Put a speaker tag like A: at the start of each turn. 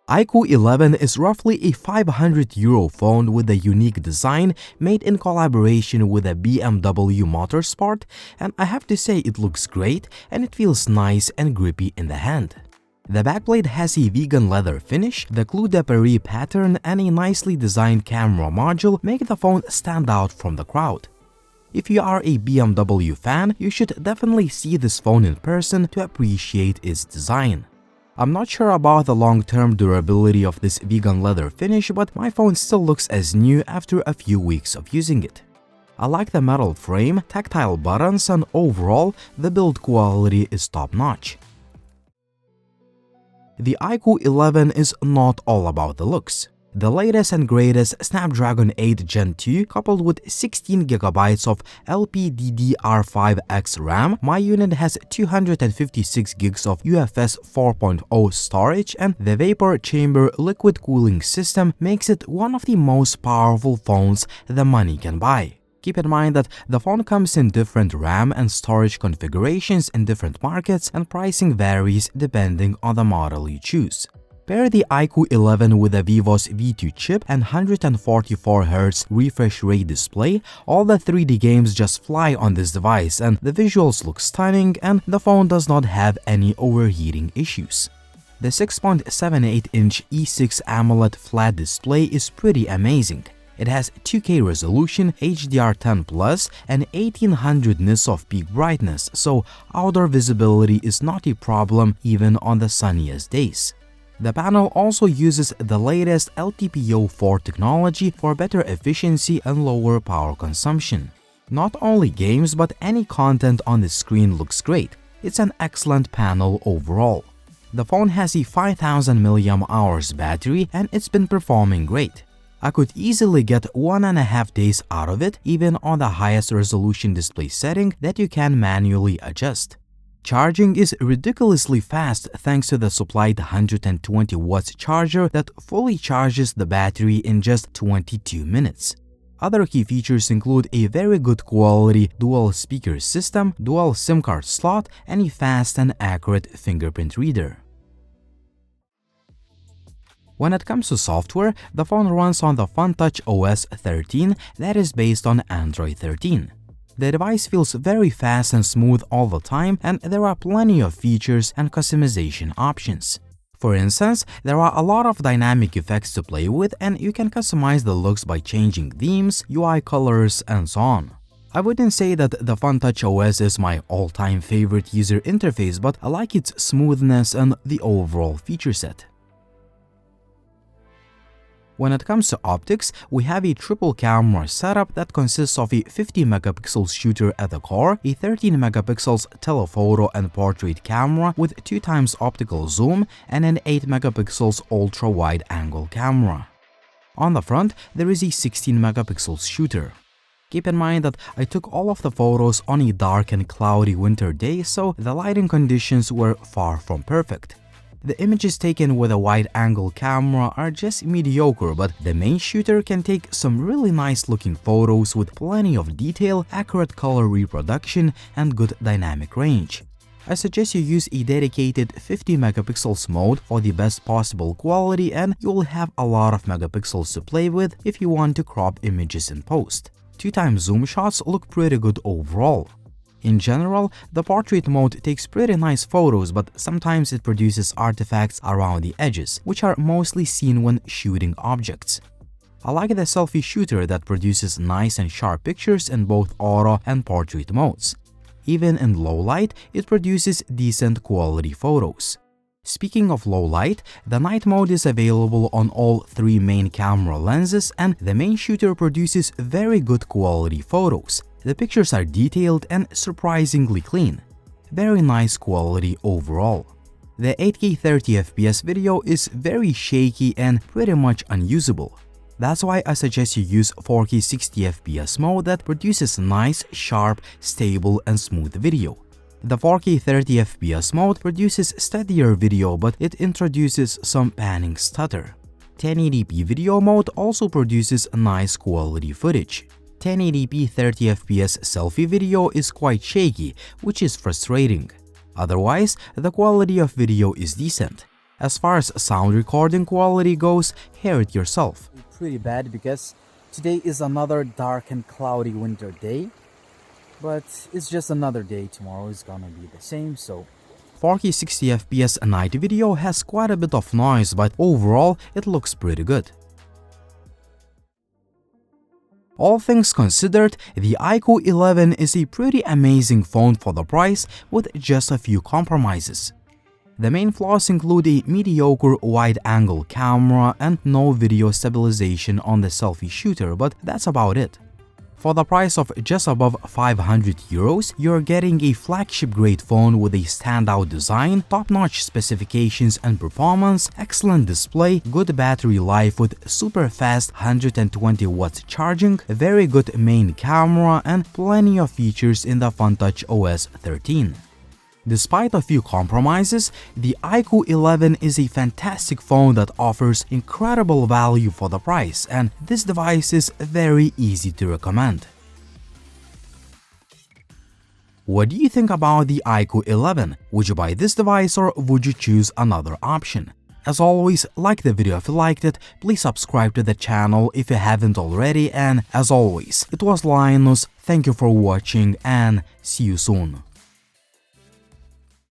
A: IQOO 11 is roughly a €500 phone with a unique design made in collaboration with a BMW Motorsport, and I have to say it looks great and it feels nice and grippy in the hand. The backplate has a vegan leather finish, the Clou de Paris pattern and a nicely designed camera module make the phone stand out from the crowd. If you are a BMW fan, you should definitely see this phone in person to appreciate its design. I'm not sure about the long-term durability of this vegan leather finish, but my phone still looks as new after a few weeks of using it. I like the metal frame, tactile buttons, and overall, the build quality is top-notch. The IQOO 11 is not all about the looks. The latest and greatest Snapdragon 8 Gen 2 coupled with 16GB of LPDDR5X RAM, my unit has 256GB of UFS 4.0 storage, and the vapor chamber liquid cooling system makes it one of the most powerful phones the money can buy. Keep in mind that the phone comes in different RAM and storage configurations in different markets, and pricing varies depending on the model you choose. Pair the IQOO 11 with a Vivo's V2 chip and 144Hz refresh rate display, all the 3D games just fly on this device and the visuals look stunning, and the phone does not have any overheating issues. The 6.78-inch E6 AMOLED flat display is pretty amazing. It has 2K resolution, HDR10+, and 1800 nits of peak brightness, so outdoor visibility is not a problem even on the sunniest days. The panel also uses the latest LTPO4 technology for better efficiency and lower power consumption. Not only games, but any content on the screen looks great. It's an excellent panel overall. The phone has a 5000 mAh battery and it's been performing great. I could easily get 1.5 days out of it, even on the highest resolution display setting that you can manually adjust. Charging is ridiculously fast thanks to the supplied 120 watts charger that fully charges the battery in just 22 minutes. Other key features include a very good quality dual speaker system, dual SIM card slot, and a fast and accurate fingerprint reader. When it comes to software, the phone runs on the FunTouch OS 13 that is based on Android 13. The device feels very fast and smooth all the time, and there are plenty of features and customization options. For instance, there are a lot of dynamic effects to play with, and you can customize the looks by changing themes, UI colors, and so on. I wouldn't say that the FunTouch OS is my all-time favorite user interface, but I like its smoothness and the overall feature set. When it comes to optics, we have a triple camera setup that consists of a 50-megapixel shooter at the core, a 13-megapixel telephoto and portrait camera with 2x optical zoom, and an 8-megapixel ultra-wide-angle camera. On the front, there is a 16-megapixel shooter. Keep in mind that I took all of the photos on a dark and cloudy winter day, so the lighting conditions were far from perfect. The images taken with a wide-angle camera are just mediocre, but the main shooter can take some really nice-looking photos with plenty of detail, accurate color reproduction, and good dynamic range. I suggest you use a dedicated 50-megapixels mode for the best possible quality, and you'll have a lot of megapixels to play with if you want to crop images in post. 2x zoom shots look pretty good overall. In general, the portrait mode takes pretty nice photos, but sometimes it produces artifacts around the edges, which are mostly seen when shooting objects. I like the selfie shooter that produces nice and sharp pictures in both auto and portrait modes. Even in low light, it produces decent quality photos. Speaking of low light, the night mode is available on all 3 main camera lenses, and the main shooter produces very good quality photos. The pictures are detailed and surprisingly clean. Very nice quality overall. The 8K 30fps video is very shaky and pretty much unusable. That's why I suggest you use 4K 60fps mode that produces nice, sharp, stable, and smooth video. The 4K 30fps mode produces steadier video, but it introduces some panning stutter. 1080p video mode also produces nice quality footage. 1080p 30fps selfie video is quite shaky, which is frustrating. Otherwise, the quality of video is decent. As far as sound recording quality goes, hear it yourself.
B: Pretty bad because today is another dark and cloudy winter day, but it's just another day. Tomorrow is gonna be the same, so
A: 4K 60 FPS night video has quite a bit of noise, but overall it looks pretty good. All things considered, the IQOO 11 is a pretty amazing phone for the price with just a few compromises. The main flaws include a mediocre wide-angle camera and no video stabilization on the selfie shooter, but that's about it. For the price of just above 500 euros, you're getting a flagship-grade phone with a standout design, top-notch specifications and performance, excellent display, good battery life with super fast 120 watts charging, a very good main camera, and plenty of features in the FunTouch OS 13. Despite a few compromises, the IQOO 11 is a fantastic phone that offers incredible value for the price, and this device is very easy to recommend. What do you think about the IQOO 11? Would you buy this device or would you choose another option? As always, like the video if you liked it, please subscribe to the channel if you haven't already, and as always, it was Linus, thank you for watching and see you soon.